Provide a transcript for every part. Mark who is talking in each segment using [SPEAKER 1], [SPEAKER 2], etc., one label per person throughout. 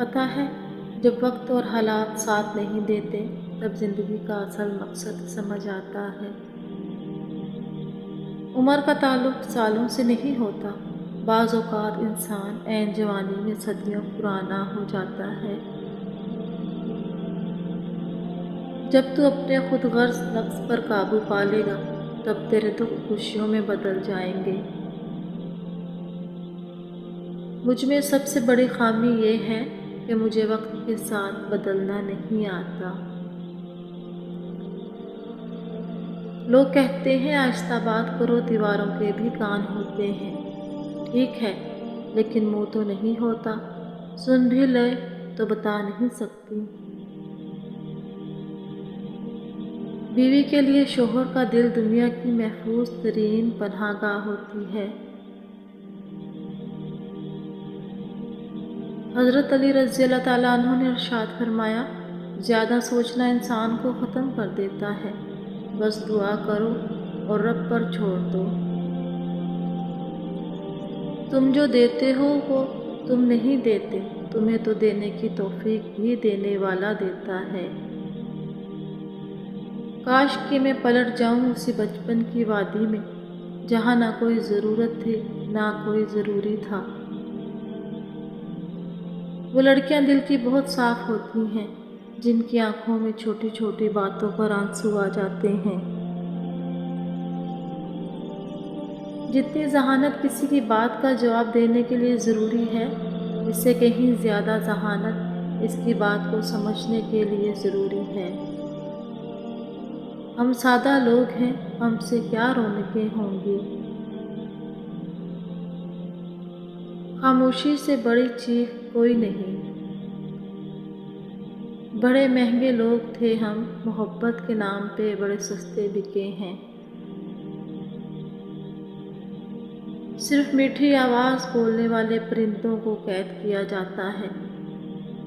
[SPEAKER 1] پتہ ہے جب وقت اور حالات ساتھ نہیں دیتے تب زندگی کا اصل مقصد سمجھ آتا ہے۔ عمر کا تعلق سالوں سے نہیں ہوتا، بعض اوقات انسان عین جوانی میں صدیوں پرانا ہو جاتا ہے۔ جب تو اپنے خود غرض نفس پر قابو پا لے گا تب تیرے دکھ خوشیوں میں بدل جائیں گے۔ مجھ میں سب سے بڑی خامی یہ ہے کہ مجھے وقت کے ساتھ بدلنا نہیں آتا۔ لوگ کہتے ہیں آہستہ بات کرو، دیواروں کے بھی کان ہوتے ہیں۔ ٹھیک ہے، لیکن منہ تو نہیں ہوتا، سن بھی لے تو بتا نہیں سکتی۔ بیوی کے لیے شوہر کا دل دنیا کی محفوظ ترین پناہ گاہ ہوتی ہے۔ حضرت علی رضی اللہ تعالیٰ عنہ نے ارشاد فرمایا، زیادہ سوچنا انسان کو ختم کر دیتا ہے، بس دعا کرو اور رب پر چھوڑ دو۔ تم جو دیتے ہو وہ تم نہیں دیتے، تمہیں تو دینے کی توفیق بھی دینے والا دیتا ہے۔ کاش کہ میں پلٹ جاؤں اسی بچپن کی وادی میں جہاں نہ کوئی ضرورت تھی نہ کوئی ضروری تھا۔ وہ لڑکیاں دل کی بہت صاف ہوتی ہیں جن کی آنکھوں میں چھوٹی چھوٹی باتوں پر آنسو آ جاتے ہیں۔ جتنی ذہانت کسی کی بات کا جواب دینے کے لیے ضروری ہے، اس سے کہیں زیادہ ذہانت اس کی بات کو سمجھنے کے لیے ضروری ہے۔ ہم سادہ لوگ ہیں، ہم سے کیا رونقیں ہوں گی۔ خاموشی سے بڑی چیخ کوئی نہیں۔ بڑے مہنگے لوگ تھے ہم، محبت کے نام پہ بڑے سستے بکے ہیں۔ صرف میٹھی آواز بولنے والے پرندوں کو قید کیا جاتا ہے۔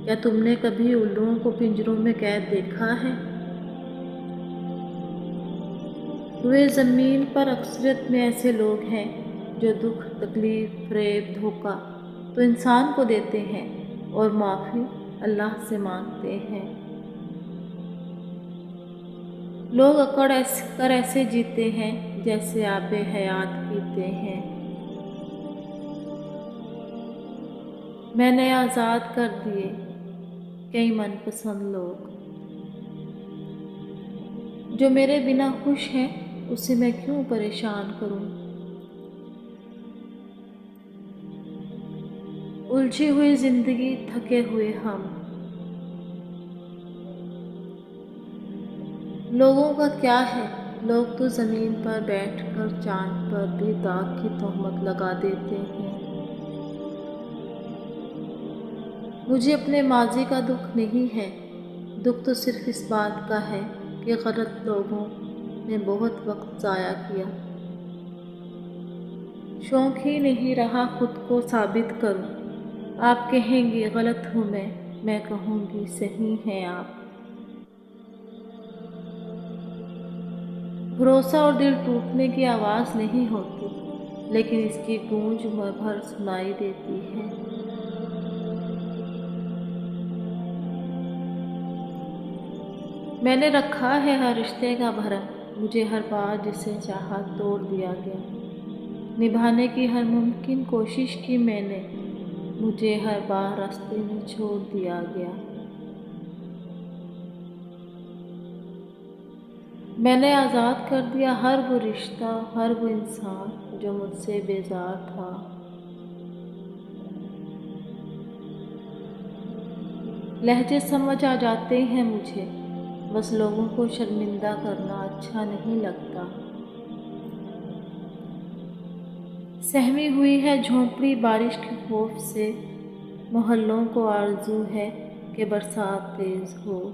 [SPEAKER 1] کیا تم نے کبھی الوؤں کو پنجروں میں قید دیکھا ہے؟ روئے زمین پر اکثریت میں ایسے لوگ ہیں جو دکھ، تکلیف، فریب، دھوکہ تو انسان کو دیتے ہیں اور معافی اللہ سے مانگتے ہیں۔ لوگ اکڑ کر ایسے جیتے ہیں جیسے آب حیات پیتے ہیں۔ میں نے آزاد کر دیے کئی من پسند لوگ، جو میرے بنا خوش ہیں اسے میں کیوں پریشان کروں۔ الجھی ہوئی زندگی، تھکے ہوئے ہم، لوگوں کا کیا ہے، لوگ تو زمین پر بیٹھ کر چاند پر بھی داغ کی تہمت لگا دیتے ہیں۔ مجھے اپنے ماضی کا دکھ نہیں ہے، دکھ تو صرف اس بات کا ہے کہ غلط لوگوں نے بہت وقت ضائع کیا۔ شوق ہی نہیں رہا خود کو ثابت کروں۔ آپ کہیں گے غلط ہوں میں کہوں گی صحیح ہیں آپ۔ بھروسہ اور دل ٹوٹنے کی آواز نہیں ہوتی، لیکن اس کی گونج عمر بھر سنائی دیتی ہے۔ میں نے رکھا ہے ہر رشتے کا بھرم، مجھے ہر بار جسے چاہا توڑ دیا گیا۔ نبھانے کی ہر ممکن کوشش کی میں نے، مجھے ہر بار راستے میں چھوڑ دیا گیا۔ میں نے آزاد کر دیا ہر وہ رشتہ، ہر وہ انسان جو مجھ سے بیزار تھا۔ لہجے سمجھ آ جاتے ہیں مجھے، بس لوگوں کو شرمندہ کرنا اچھا نہیں لگتا۔ سہمی ہوئی ہے جھونپڑی بارش کے خوف سے، محلوں کو آرزو ہے کہ برسات تیز ہو۔